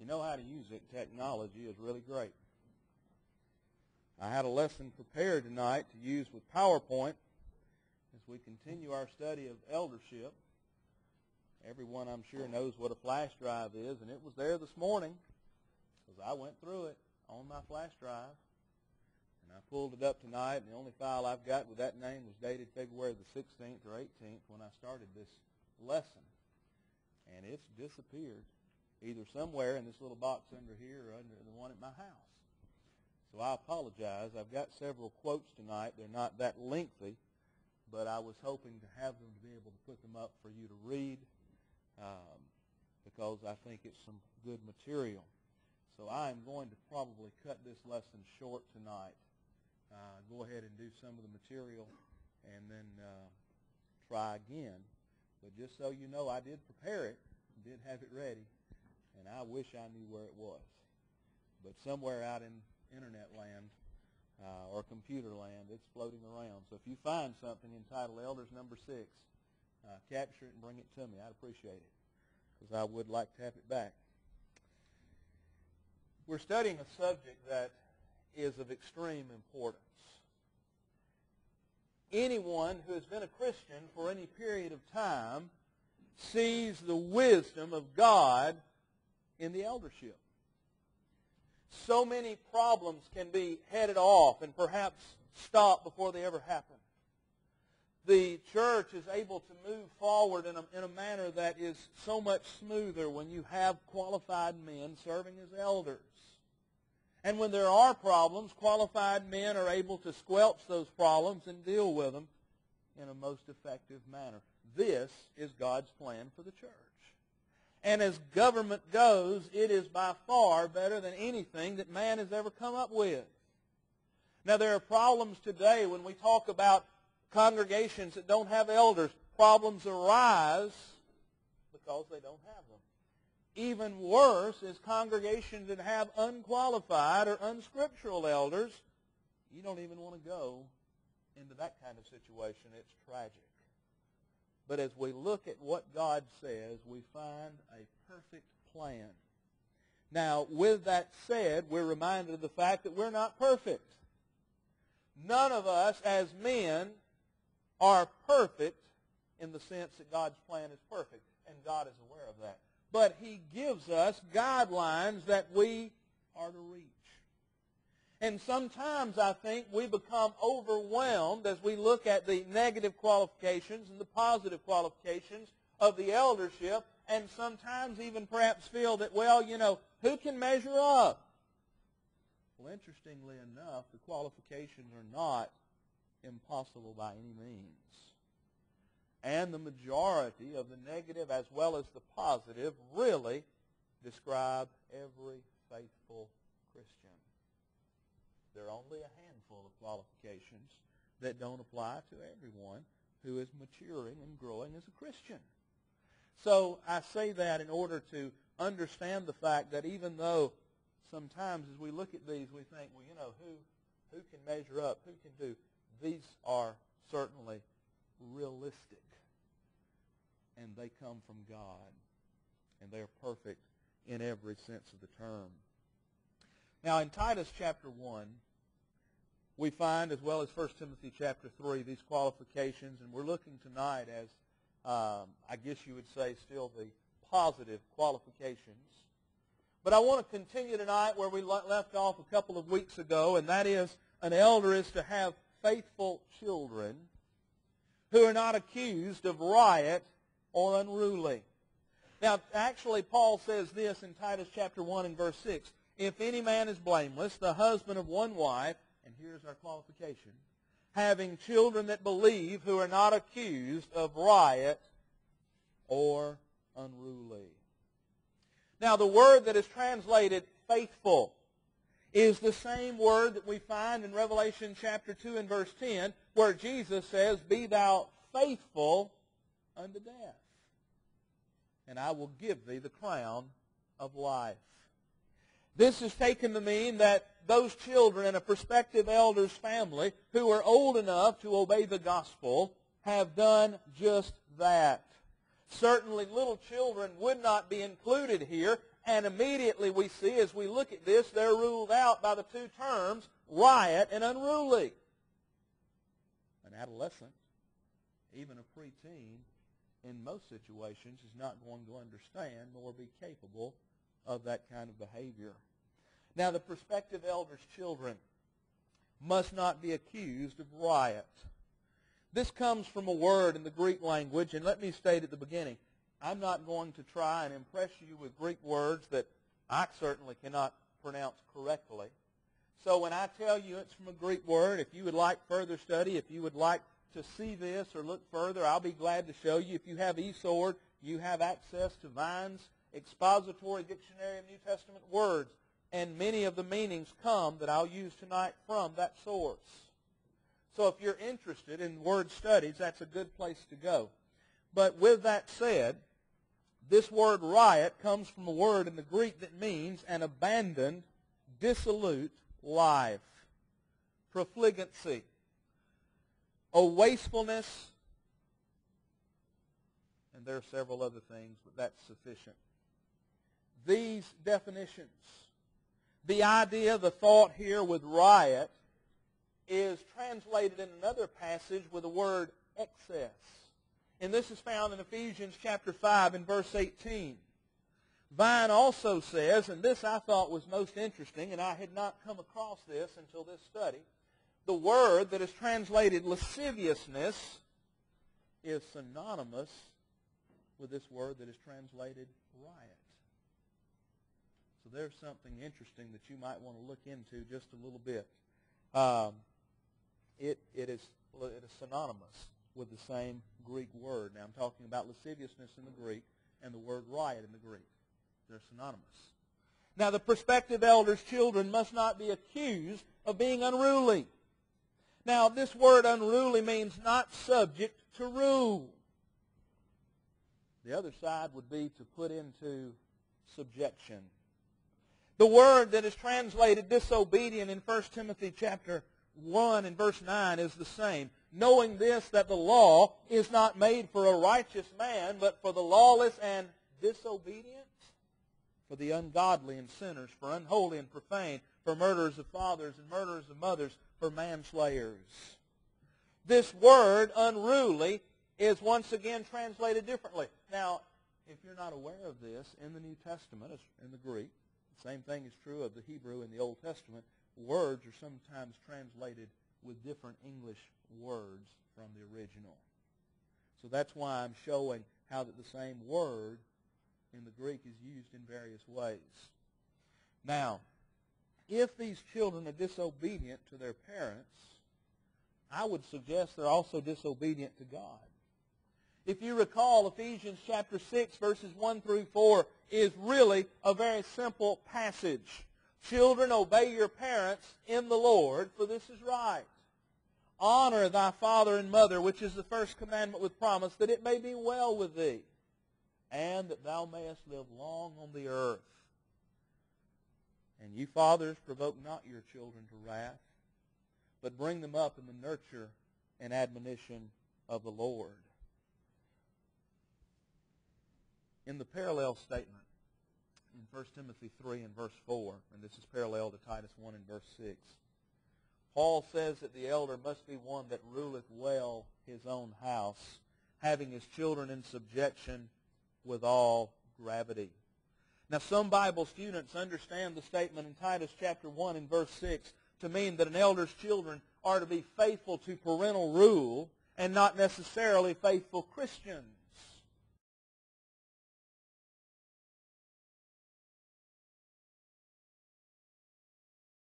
you know how to use it, technology is really great. I had a lesson prepared tonight to use with PowerPoint as we continue our study of eldership. Everyone, I'm sure, knows what a flash drive is, and it was there this morning because I went through it on my flash drive. And I pulled it up tonight, and the only file I've got with that name was dated February the 16th or 18th when I started this lesson. And it's disappeared either somewhere in this little box under here or under the one at my house. So I apologize. I've got several quotes tonight. They're not that lengthy, but I was hoping to have them to be able to put them up for you to read because I think it's some good material. So I am going to probably cut this lesson short tonight. Go ahead and do some of the material and then try again. But just so you know, I did prepare it, did have it ready, and I wish I knew where it was. But somewhere out in internet land or computer land, it's floating around. So if you find something entitled Elders Number 6, capture it and bring it to me. I'd appreciate it because I would like to have it back. We're studying a subject that is of extreme importance. Anyone who has been a Christian for any period of time sees the wisdom of God in the eldership. So many problems can be headed off and perhaps stopped before they ever happen. The church is able to move forward in a manner that is so much smoother when you have qualified men serving as elders. And when there are problems, qualified men are able to squelch those problems and deal with them in a most effective manner. This is God's plan for the church. And as government goes, it is by far better than anything that man has ever come up with. Now, there are problems today when we talk about congregations that don't have elders. Problems arise because they don't have them. Even worse is congregations that have unqualified or unscriptural elders. You don't even want to go into that kind of situation. It's tragic. But as we look at what God says, we find a perfect plan. Now, with that said, we're reminded of the fact that we're not perfect. None of us as men are perfect in the sense that God's plan is perfect, and God is aware of that. But He gives us guidelines that we are to reach. And sometimes I think we become overwhelmed as we look at the negative qualifications and the positive qualifications of the eldership, and sometimes even perhaps feel that, well, you know, who can measure up? Well, interestingly enough, the qualifications are not impossible by any means. And the majority of the negative as well as the positive really describe every faithful Christian. There are only a handful of qualifications that don't apply to everyone who is maturing and growing as a Christian. So I say that in order to understand the fact that even though sometimes as we look at these we think, well, you know, who can measure up, who can do, these are certainly realistic. And they come from God. And they are perfect in every sense of the term. Now, in Titus chapter 1, we find, as well as 1 Timothy chapter 3, these qualifications. And we're looking tonight as, I guess you would say, still the positive qualifications. But I want to continue tonight where we left off a couple of weeks ago, and that is an elder is to have faithful children who are not accused of riot or unruly. Now, actually, Paul says this in Titus chapter 1 and verse 6. If any man is blameless, the husband of one wife, and here's our qualification, having children that believe who are not accused of riot or unruly. Now, the word that is translated faithful is the same word that we find in Revelation chapter 2 and verse 10, where Jesus says, be thou faithful unto death, and I will give thee the crown of life. This is taken to mean that those children in a prospective elder's family who are old enough to obey the gospel have done just that. Certainly little children would not be included here, And immediately we see, as we look at this, they're ruled out by the two terms, riot and unruly. An adolescent, even a preteen, in most situations is not going to understand nor be capable of that kind of behavior. Now, the prospective elder's children must not be accused of riot. This comes from a word in the Greek language, and let me state at the beginning, I'm not going to try and impress you with Greek words that I certainly cannot pronounce correctly. So when I tell you it's from a Greek word, if you would like further study, if you would like to see this or look further, I'll be glad to show you. If you have eSword, you have access to Vine's Expository Dictionary of New Testament Words, and many of the meanings come that I'll use tonight from that source. So if you're interested in word studies, that's a good place to go. But with that said, this word riot comes from a word in the Greek that means an abandoned, dissolute life. Profligancy. A wastefulness. And there are several other things, but that's sufficient. These definitions, the idea, the thought here with riot, is translated in another passage with the word excess. And this is found in Ephesians chapter 5 and verse 18. Vine also says, and this I thought was most interesting, and I had not come across this until this study, the word that is translated lasciviousness is synonymous with this word that is translated riot. So there's something interesting that you might want to look into just a little bit. It is synonymous with the same Greek word. Now I'm talking about lasciviousness in the Greek and the word riot in the Greek. They're synonymous. Now the prospective elder's children must not be accused of being unruly. Now this word unruly means not subject to rule. The other side would be to put into subjection. The word that is translated disobedient in 1 Timothy chapter 1 and verse 9 is the same. Knowing this, that the law is not made for a righteous man, but for the lawless and disobedient, for the ungodly and sinners, for unholy and profane, for murderers of fathers and murderers of mothers, for manslayers. This word, unruly, is once again translated differently. Now, if you're not aware of this, in the New Testament, in the Greek, the same thing is true of the Hebrew in the Old Testament, words are sometimes translated with different English words from the original. So that's why I'm showing how that the same word in the Greek is used in various ways. Now, if these children are disobedient to their parents, I would suggest they're also disobedient to God. If you recall, Ephesians chapter 6, verses 1 through 4 is really a very simple passage. Children, obey your parents in the Lord, for this is right. Honor thy father and mother, which is the first commandment with promise, that it may be well with thee, and that thou mayest live long on the earth. And you fathers, provoke not your children to wrath, but bring them up in the nurture and admonition of the Lord. In the parallel statement, in 1 Timothy 3 and verse 4, and this is parallel to Titus 1 and verse 6, Paul says that the elder must be one that ruleth well his own house, having his children in subjection with all gravity. Now, some Bible students understand the statement in Titus chapter 1 and verse 6 to mean that an elder's children are to be faithful to parental rule and not necessarily faithful Christians.